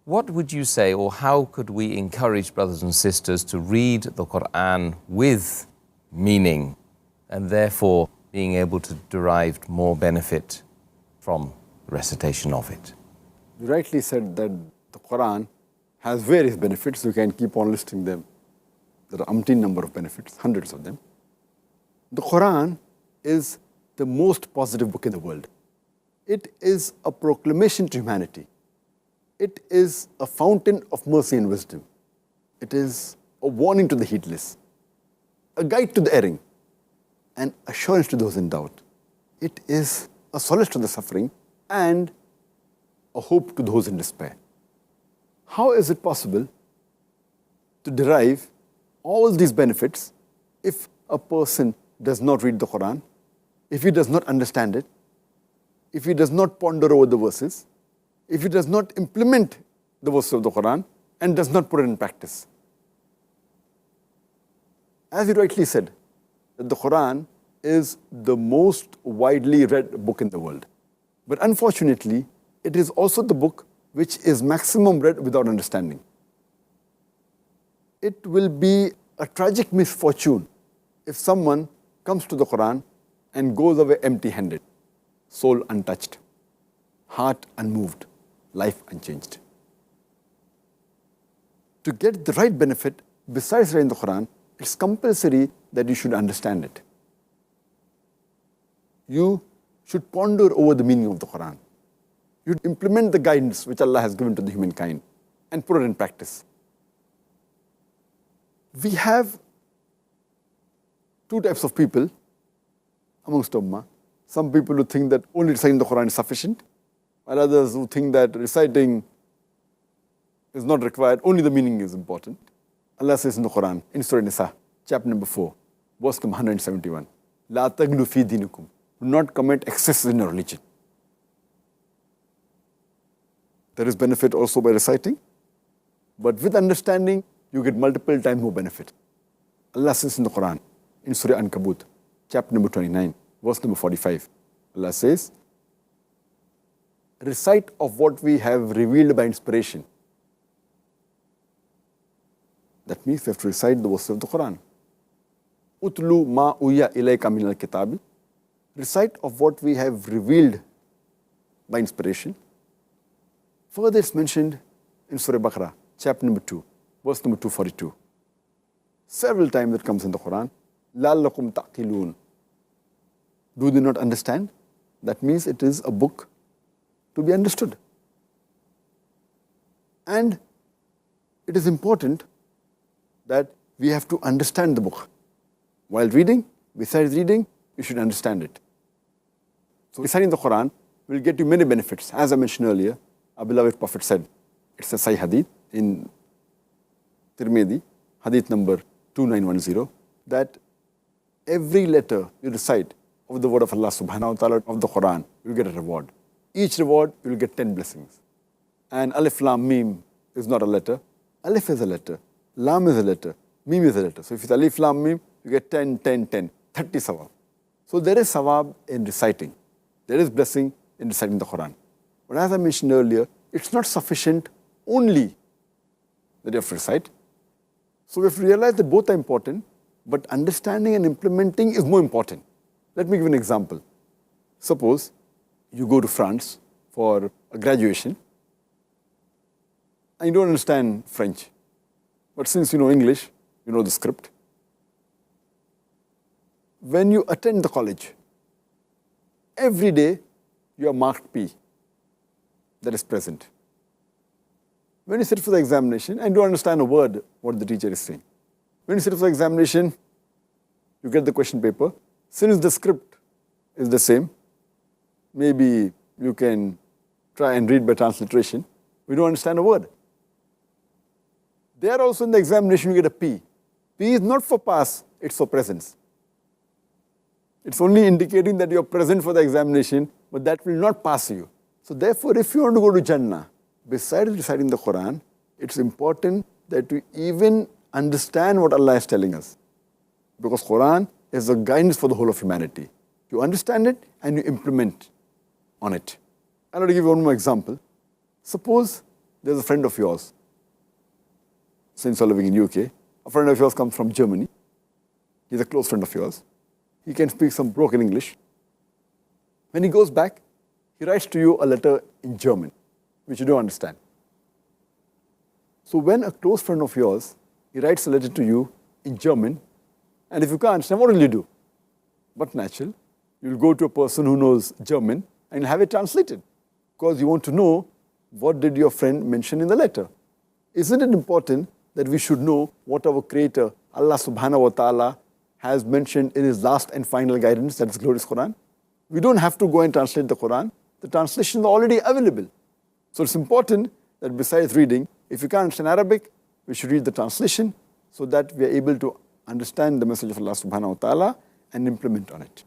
What would you say, or how could we encourage brothers and sisters to read the Qur'an with meaning and therefore being able to derive more benefit from recitation of it? You rightly said that the Qur'an has various benefits. You can keep on listing them. There are umpteen number of benefits, hundreds of them. The Qur'an is the most positive book in the world. It is a proclamation to humanity. It is a fountain of mercy and wisdom. It is a warning to the heedless, a guide to the erring, an assurance to those in doubt. It is a solace to the suffering and a hope to those in despair. How is it possible to derive all these benefits if a person does not read the Qur'an, if he does not understand it, if he does not ponder over the verses, if he does not implement the verses of the Qur'an and does not put it in practice? As you rightly said, that the Qur'an is the most widely read book in the world. But unfortunately, it is also the book which is maximum read without understanding. It will be a tragic misfortune if someone comes to the Qur'an and goes away empty-handed, soul untouched, heart unmoved, life unchanged. To get the right benefit, besides reading the Qur'an, it's compulsory that you should understand it. You should ponder over the meaning of the Qur'an. You should implement the guidance which Allah has given to the humankind and put it in practice. We have two types of people amongst Ummah. Some people who think that only reciting the Qur'an is sufficient, while others who think that reciting is not required, only the meaning is important. Allah says in the Qur'an, in Surah Nisa, chapter number 4, verse number 171, La taglu fi dinikum. Do not commit excesses in your religion. There is benefit also by reciting, but with understanding, you get multiple times more benefit. Allah says in the Qur'an, in Surah Ankabut, chapter number 29, verse number 45, Allah says, recite of what we have revealed by inspiration. That means we have to recite the verses of the Qur'an. Utlu ma uya ilayka min al-kitabi. Recite of what we have revealed by inspiration. Further, it's mentioned in Surah Baqarah, chapter number 2, verse number 242. Several times it comes in the Qur'an. La'allakum ta'qilun. Do they not understand? That means it is a book to be understood. And it is important that we have to understand the book. While reading, besides reading, you should understand it. So reciting the Qur'an will get you many benefits. As I mentioned earlier, our beloved Prophet said, it's a Saheeh Hadith in Tirmidhi, Hadith number 2910, that every letter you recite of the word of Allah subhanahu wa ta'ala of the Qur'an, you will get a reward. Each reward, you will get 10 blessings. And Alif Lam Mim is not a letter. Alif is a letter. Lam is a letter. Mim is a letter. So if it's Alif Lam Mim, you get 10, 10, 10, 30 sawab. So there is sawab in reciting. There is blessing in reciting the Qur'an. But as I mentioned earlier, it's not sufficient only that you have to recite. So we have to realize that both are important, but understanding and implementing is more important. Let me give an example. Suppose you go to France for a graduation and you don't understand French. But since you know English, you know the script. When you attend the college, every day you are marked P, that is present. When you sit for the examination and don't understand a word what the teacher is saying, when you sit for the examination, you get the question paper. Since the script is the same, maybe you can try and read by transliteration. We don't understand a word. There also in the examination you get a P. P is not for pass, it's for presence. It's only indicating that you are present for the examination, but that will not pass you. So therefore, if you want to go to Jannah, besides reciting the Qur'an, it's important that you even understand what Allah is telling us. Because Qur'an is a guidance for the whole of humanity. You understand it and you implement on it. I'll give you one more example. Suppose there's a friend of yours, since you're living in UK, a friend of yours comes from Germany. He's a close friend of yours. He can speak some broken English. When he goes back, he writes to you a letter in German, which you don't understand. So when a close friend of yours, he writes a letter to you in German, and if you can't understand, what will you do? But natural, you'll go to a person who knows German and have it translated, because you want to know what did your friend mention in the letter. Isn't it important that we should know what our Creator, Allah subhanahu wa ta'ala, has mentioned in His last and final guidance, that is glorious Qur'an? We don't have to go and translate the Qur'an. The translations are already available. So it's important that besides reading, if you can't understand Arabic, we should read the translation so that we are able to understand the message of Allah subhanahu wa ta'ala and implement on it.